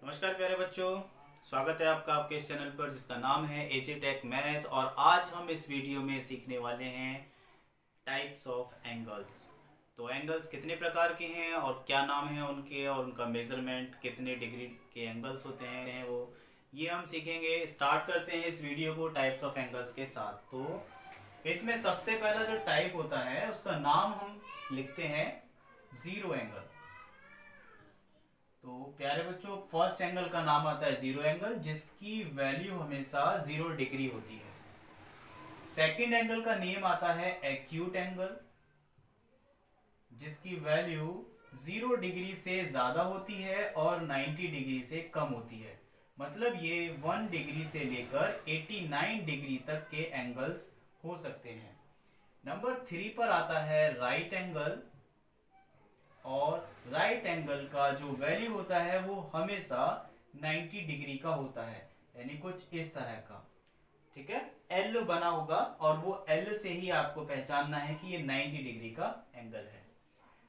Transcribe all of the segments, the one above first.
नमस्कार प्यारे बच्चों, स्वागत है आपका आपके इस चैनल पर जिसका नाम है एजे टेक मैथ। और आज हम इस वीडियो में सीखने वाले हैं टाइप्स ऑफ एंगल्स। तो एंगल्स कितने प्रकार के हैं और क्या नाम है उनके और उनका मेजरमेंट कितने डिग्री के एंगल्स होते हैं वो ये हम सीखेंगे। स्टार्ट करते हैं इस वीडियो को टाइप्स ऑफ एंगल्स के साथ। तो इसमें सबसे पहला जो टाइप होता है उसका नाम हम लिखते हैं जीरो एंगल। तो प्यारे बच्चों, फर्स्ट एंगल का नाम आता है जीरो एंगल, जिसकी वैल्यू हमेशा 0 डिग्री होती है। सेकंड एंगल का नेम आता है एक्यूट एंगल, जिसकी वैल्यू 0 डिग्री से ज्यादा होती है और 90 डिग्री से कम होती है। मतलब ये 1 डिग्री से लेकर 89 डिग्री तक के एंगल्स हो सकते हैं। नंबर 3 पर आता है राइट एंगल, और राइट एंगल का जो वैल्यू होता है वो हमेशा 90 डिग्री का होता है, यानी कुछ इस तरह का। ठीक है, एल बना होगा और वो एल से ही आपको पहचानना है कि ये 90 डिग्री का एंगल है।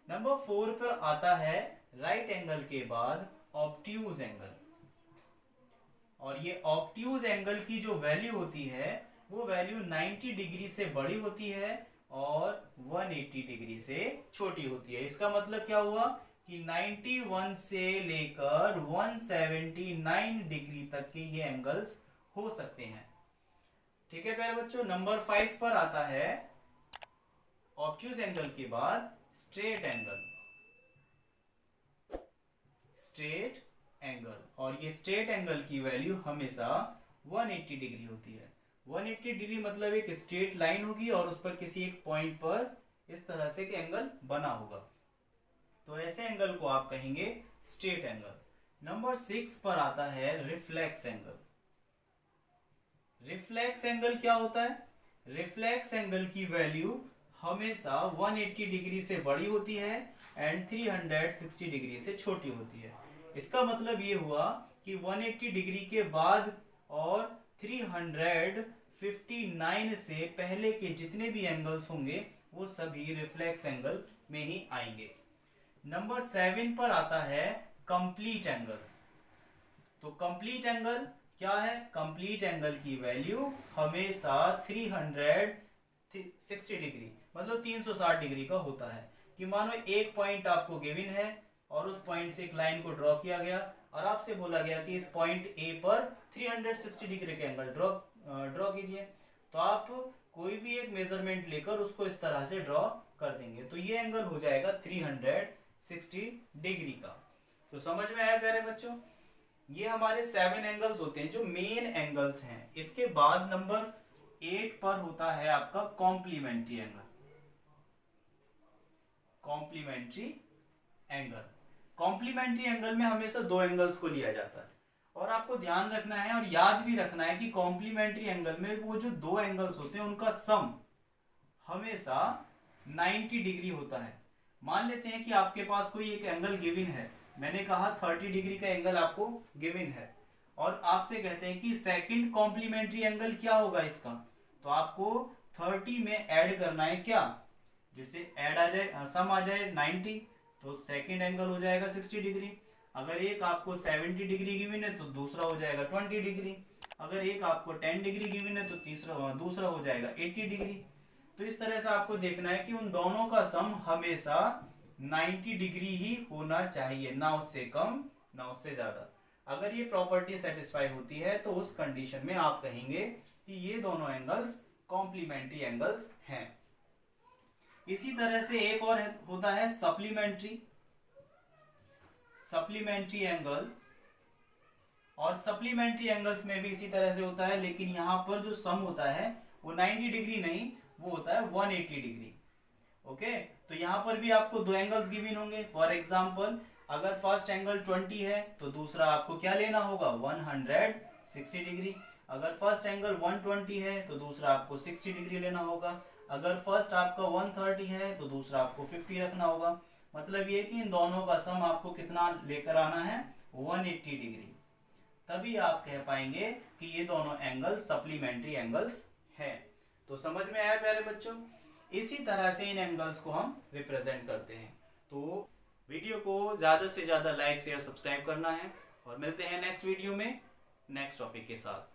नंबर 4 पर आता है राइट एंगल के बाद ऑब्ट्यूज एंगल, और ये ऑब्ट्यूज एंगल की जो वैल्यू होती है वो वैल्यू 90 डिग्री से बड़ी होती है और 180 डिग्री से छोटी होती है। इसका मतलब क्या हुआ कि 91 से लेकर 179 डिग्री तक के ये एंगल्स हो सकते हैं। ठीक है प्यारे बच्चों, नंबर 5 पर आता है ऑब्ट्यूज एंगल के बाद स्ट्रेट एंगल। स्ट्रेट एंगल, और ये स्ट्रेट एंगल की वैल्यू हमेशा 180 डिग्री होती है। 180 डिग्री मतलब एक स्ट्रेट लाइन होगी और उस पर किसी एक पॉइंट पर इस तरह से एंगल बना होगा, तो ऐसे एंगल को आप कहेंगे स्ट्रेट एंगल। नंबर 6 पर आता है रिफ्लेक्स एंगल। रिफ्लेक्स एंगल क्या होता है? रिफ्लेक्स एंगल की वैल्यू हमेशा 180 डिग्री से बड़ी होती है एंड 360 डिग्री से छोटी होती है। इसका मतलब ये हुआ कि 180 डिग्री के बाद और 359 से पहले के जितने भी एंगल्स होंगे वो सभी रिफ्लेक्स एंगल में ही आएंगे। नंबर 7 पर आता है कंप्लीट एंगल। तो कंप्लीट एंगल क्या है? कंप्लीट एंगल की वैल्यू हमेशा 360 डिग्री मतलब 360 डिग्री का होता है। कि मानो एक पॉइंट आपको गिवन है और उस पॉइंट से एक लाइन को ड्रॉ किया गया और आपसे बोला गया कि इस पॉइंट ए पर 360 डिग्री का एंगल ड्रॉ कीजिए। तो आप कोई भी एक मेजरमेंट लेकर उसको इस तरह से ड्रॉ कर देंगे, तो ये एंगल हो जाएगा 360 डिग्री का। तो समझ में आया प्यारे बच्चों? ये हमारे 7 एंगल्स होते हैं जो मेन एंगल्स हैं। इसके बाद नंबर 8 पर होता है आपका complementary angle. Complementary angle, complementary angle में हमेशा दो एंगल्स को लिया जाता है, और आपको ध्यान रखना है और याद भी रखना है कि कॉम्प्लीमेंट्री एंगल में वो जो दो एंगल्स होते हैं उनका सम हमेशा 90 डिग्री होता है। मान लेते हैं कि आपके पास कोई एक एंगल गिवन है, मैंने कहा 30 डिग्री का एंगल आपको गिवन है, और आपसे कहते हैं कि सेकंड कॉम्प्लीमेंट्री एंगल क्या होगा इसका, तो आपको 30 में ऐड करना है क्या, जिससे ऐड आ जाए सम आ जाए 90, तो सेकंड एंगल हो जाएगा 60 डिग्री। अगर एक आपको 70 डिग्री गिवन है तो दूसरा हो जाएगा 20 डिग्री। अगर एक आपको 10 डिग्री गिवन है तो दूसरा हो जाएगा 80 डिग्री। तो इस तरह से आपको देखना है कि उन दोनों का सम हमेशा 90 डिग्री ही होना चाहिए, ना उससे कम ना उससे ज्यादा। अगर ये प्रॉपर्टी सेटिस्फाई होती है तो उस कंडीशन में आप कहेंगे कि ये दोनों एंगल्स कॉम्प्लीमेंट्री एंगल्स हैं। इसी तरह से एक और होता है सप्लीमेंट्री एंगल, और सप्लीमेंट्री एंगल्स में भी इसी तरह से होता है, लेकिन यहां पर जो सम होता है वो 90 डिग्री नहीं, वो होता है 180 डिग्री। ओके, तो यहां पर भी आपको दो एंगल्स गिवन होंगे। फॉर एग्जांपल, अगर फर्स्ट एंगल 20 है तो दूसरा आपको क्या लेना होगा, 160 डिग्री। अगर फर्स्ट एंगल 120 है तो दूसरा आपको 60 डिग्री लेना होगा। अगर फर्स्ट आपका 130 है तो दूसरा आपको 50 रखना होगा। मतलब ये कि इन दोनों का सम आपको कितना लेकर आना है, 180 डिग्री। तभी आप कह पाएंगे कि ये दोनों एंगल सप्लीमेंट्री एंगल्स हैं। तो समझ में आया प्यारे बच्चों? इसी तरह से इन एंगल्स को हम रिप्रेजेंट करते हैं। तो वीडियो को ज़्यादा से ज़्यादा लाइक शेयर सब्सक्राइब करना है और मिलते हैं नेक्स्ट वीडियो में नेक्स्ट टॉपिक के साथ।